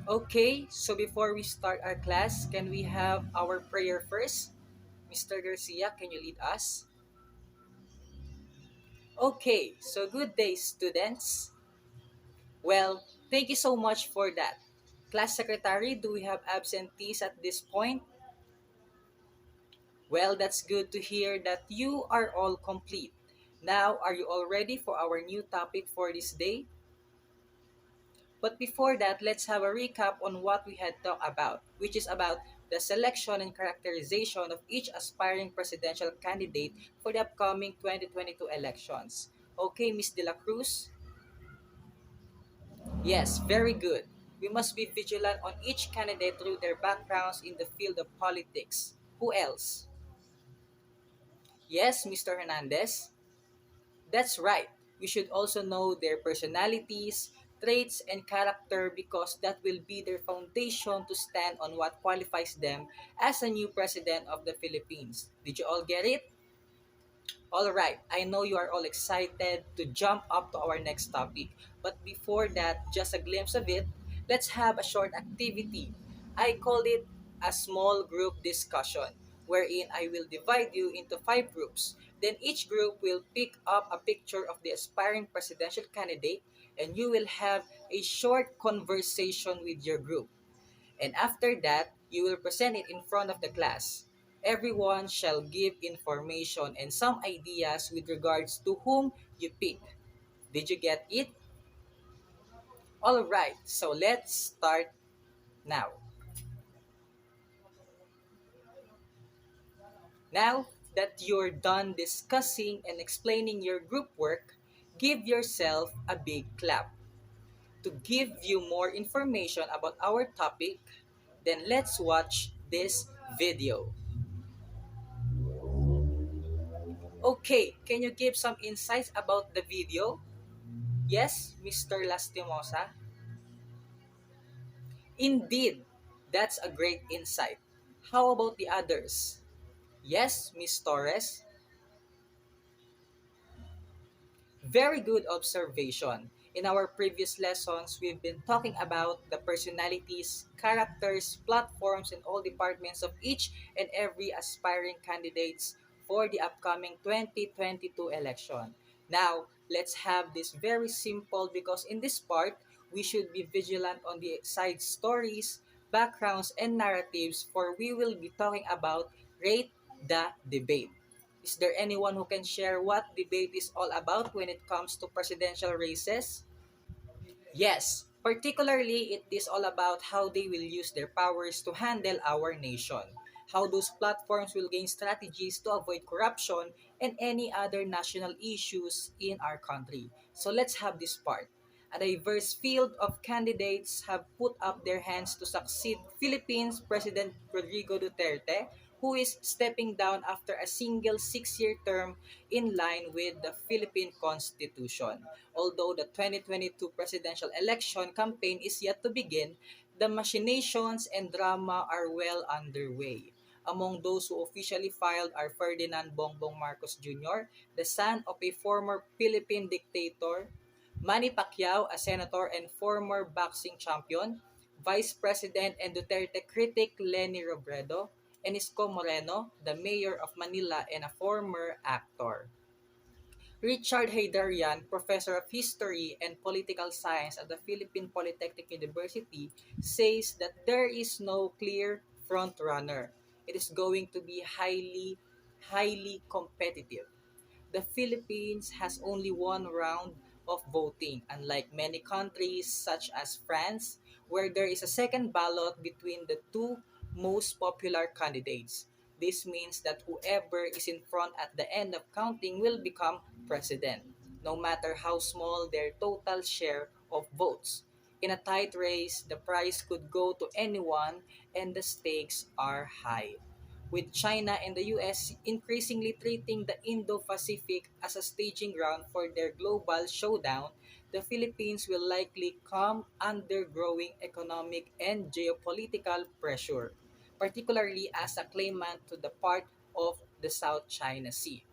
Okay, so before we start our class, can we have our prayer first? Mr. Garcia, can you lead us? Okay, so good day, students. Well, thank you so much for that. Class secretary, do we have absentees at this point? Well, that's good to hear that you are all complete. Now, are you all ready for our new topic for this day? But before that, let's have a recap on what we had talked about, which is about the selection and characterization of each aspiring presidential candidate for the upcoming 2022 elections. Okay, Miss De La Cruz? Yes, very good. We must be vigilant on each candidate through their backgrounds in the field of politics. Who else? Yes, Mr. Hernandez? That's right. We should also know their personalities, traits, and character because that will be their foundation to stand on what qualifies them as a new president of the Philippines. Did you all get it? All right, I know you are all excited to jump up to our next topic. But before that, just a glimpse of it, let's have a short activity. I called it a small group discussion, wherein I will divide you into five groups. Then each group will pick up a picture of the aspiring presidential candidate, and you will have a short conversation with your group. And after that, you will present it in front of the class. Everyone shall give information and some ideas with regards to whom you pick. Did you get it? Alright, so let's start now. Now that you're done discussing and explaining your group work, give yourself a big clap. To give you more information about our topic, then let's watch this video. Okay, can you give some insights about the video? Yes, Mr. Lastimosa? Indeed, that's a great insight. How about the others? Yes, Miss Torres? Very good observation. In our previous lessons, we've been talking about the personalities, characters, platforms, and all departments of each and every aspiring candidates for the upcoming 2022 election. Now, let's have this very simple because in this part, we should be vigilant on the side stories, backgrounds, and narratives for we will be talking about rate the debate. Is there anyone who can share what debate is all about when it comes to presidential races? Yes, particularly it is all about how they will use their powers to handle our nation, how those platforms will gain strategies to avoid corruption and any other national issues in our country. So let's have this part. A diverse field of candidates have put up their hands to succeed Philippines President Rodrigo Duterte, who is stepping down after a single 6-year term in line with the Philippine Constitution. Although the 2022 presidential election campaign is yet to begin, the machinations and drama are well underway. Among those who officially filed are Ferdinand Bongbong Marcos Jr., the son of a former Philippine dictator, Manny Pacquiao, a senator and former boxing champion, Vice President and Duterte critic Leni Robredo, and Isko Moreno, the mayor of Manila and a former actor. Richard Haydarian, professor of history and political science at the Philippine Polytechnic University, says that there is no clear frontrunner. It is going to be highly competitive. The Philippines has only one round of voting, unlike many countries such as France, where there is a second ballot between the two most popular candidates. This means that whoever is in front at the end of counting will become president, no matter how small their total share of votes. In a tight race, the prize could go to anyone and the stakes are high. With China and the US increasingly treating the Indo-Pacific as a staging ground for their global showdown, the Philippines will likely come under growing economic and geopolitical pressure, particularly as a claimant to the part of the South China Sea.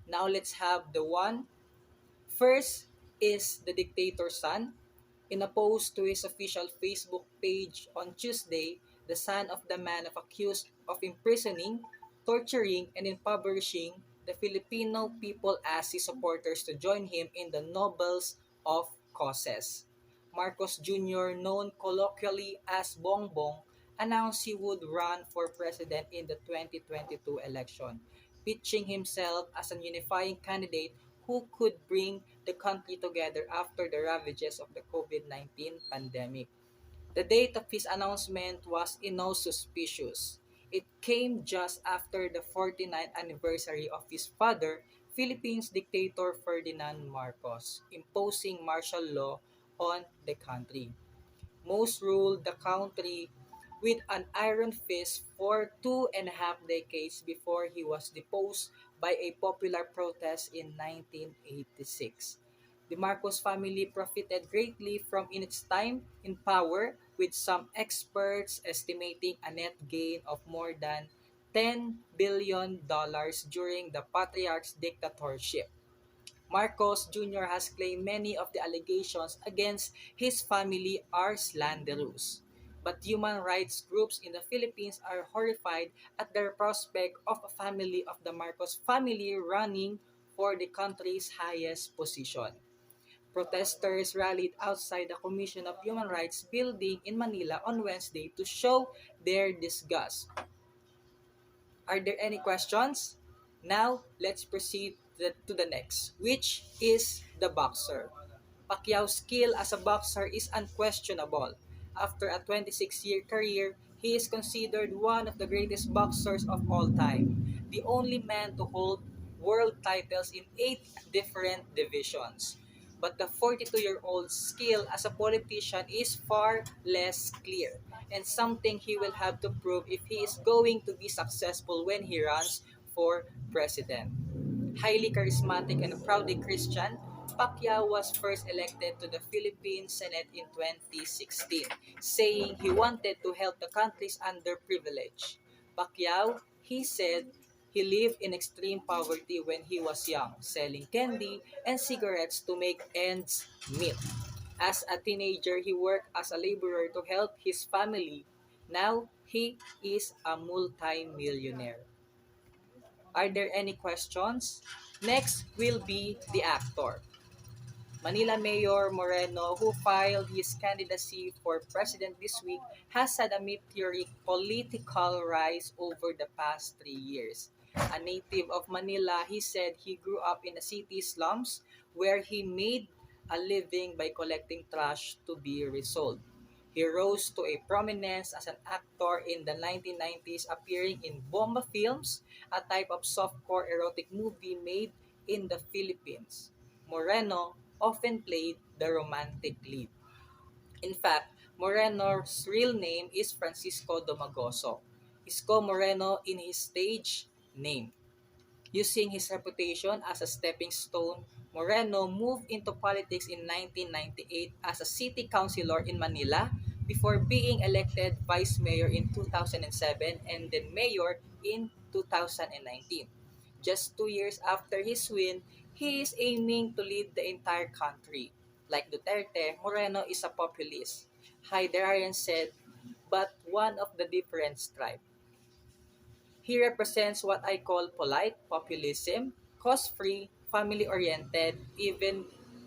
Now let's have the one. First is the dictator's son. In a post to his official Facebook page on Tuesday, the son of the man accused of imprisoning, torturing, and impoverishing the Filipino people asked his supporters to join him in the Nobles of Causes. Marcos Jr., known colloquially as Bongbong, announced he would run for president in the 2022 election, pitching himself as an unifying candidate who could bring the country together after the ravages of the COVID-19 pandemic. The date of his announcement was inauspicious. It came just after the 49th anniversary of his father, Philippines dictator Ferdinand Marcos, imposing martial law on the country. Most ruled the country with an iron fist for 2.5 decades before he was deposed by a popular protest in 1986. The Marcos family profited greatly from its time in power, with some experts estimating a net gain of more than $10 billion during the patriarch's dictatorship. Marcos Jr. has claimed many of the allegations against his family are slanderous. But human rights groups in the Philippines are horrified at the prospect of a family of the Marcos family running for the country's highest position. Protesters rallied outside the Commission of Human Rights building in Manila on Wednesday to show their disgust. Are there any questions? Now, let's proceed to the next, which is the boxer. Pacquiao's skill as a boxer is unquestionable. After a 26-year career, he is considered one of the greatest boxers of all time, the only man to hold world titles in 8 different divisions. But the 42-year-old's skill as a politician is far less clear, and something he will have to prove if he is going to be successful when he runs for president. Highly charismatic and proudly Christian, Pacquiao was first elected to the Philippine Senate in 2016, saying he wanted to help the country's underprivileged. Pacquiao, he said, he lived in extreme poverty when he was young, selling candy and cigarettes to make ends meet. As a teenager, he worked as a laborer to help his family. Now, he is a multi-millionaire. Are there any questions? Next will be the actor. Manila Mayor Moreno, who filed his candidacy for president this week, has had a meteoric political rise over the past 3 years. A native of Manila, he said he grew up in the city slums where he made a living by collecting trash to be resold. He rose to a prominence as an actor in the 1990s, appearing in Bomba Films, a type of softcore erotic movie made in the Philippines. Moreno often played the romantic lead. In fact, Moreno's real name is Francisco Domagoso. Isko Moreno in his stage name. Using his reputation as a stepping stone, Moreno moved into politics in 1998 as a city councilor in Manila before being elected vice mayor in 2007 and then mayor in 2019. Just 2 years after his win, he is aiming to lead the entire country. Like Duterte, Moreno is a populist. Hyderarian said, but one of the different stripe. He represents what I call polite populism, cost-free, family-oriented, even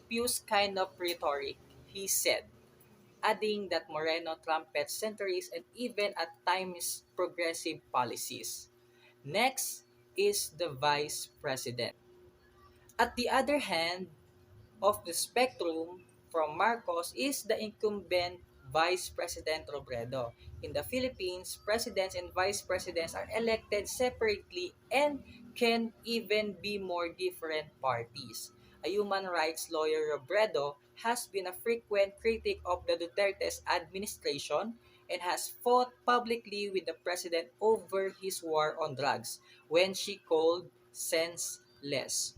Pius kind of rhetoric, he said, adding that Moreno trumpets centuries and even at times progressive policies. Next is the vice president. At the other hand of the spectrum from Marcos is the incumbent Vice President Robredo. In the Philippines, presidents and vice presidents are elected separately and can even be more different parties. A human rights lawyer, Robredo has been a frequent critic of the Duterte's administration and has fought publicly with the president over his war on drugs when she called senseless.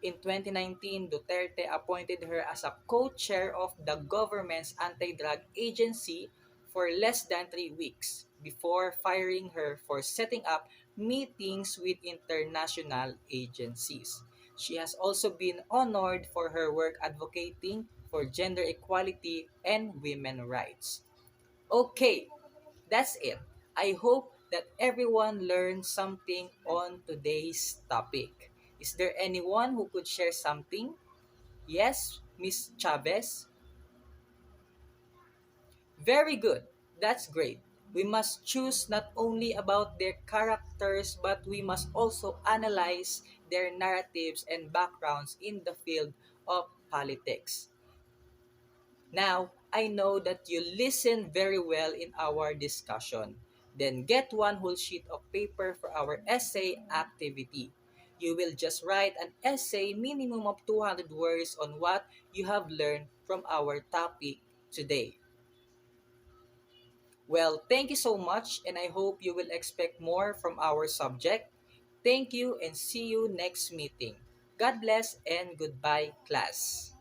In 2019, Duterte appointed her as a co-chair of the government's anti-drug agency for less than 3 weeks before firing her for setting up meetings with international agencies. She has also been honored for her work advocating for gender equality and women rights. Okay, that's it. I hope that everyone learned something on today's topic. Is there anyone who could share something? Yes, Miss Chavez? Very good. That's great. We must choose not only about their characters, but we must also analyze their narratives and backgrounds in the field of politics. Now, I know that you listen very well in our discussion. Then get one whole sheet of paper for our essay activity. You will just write an essay minimum of 200 words on what you have learned from our topic today. Well, thank you so much, and I hope you will expect more from our subject. Thank you and see you next meeting. God bless and goodbye, class.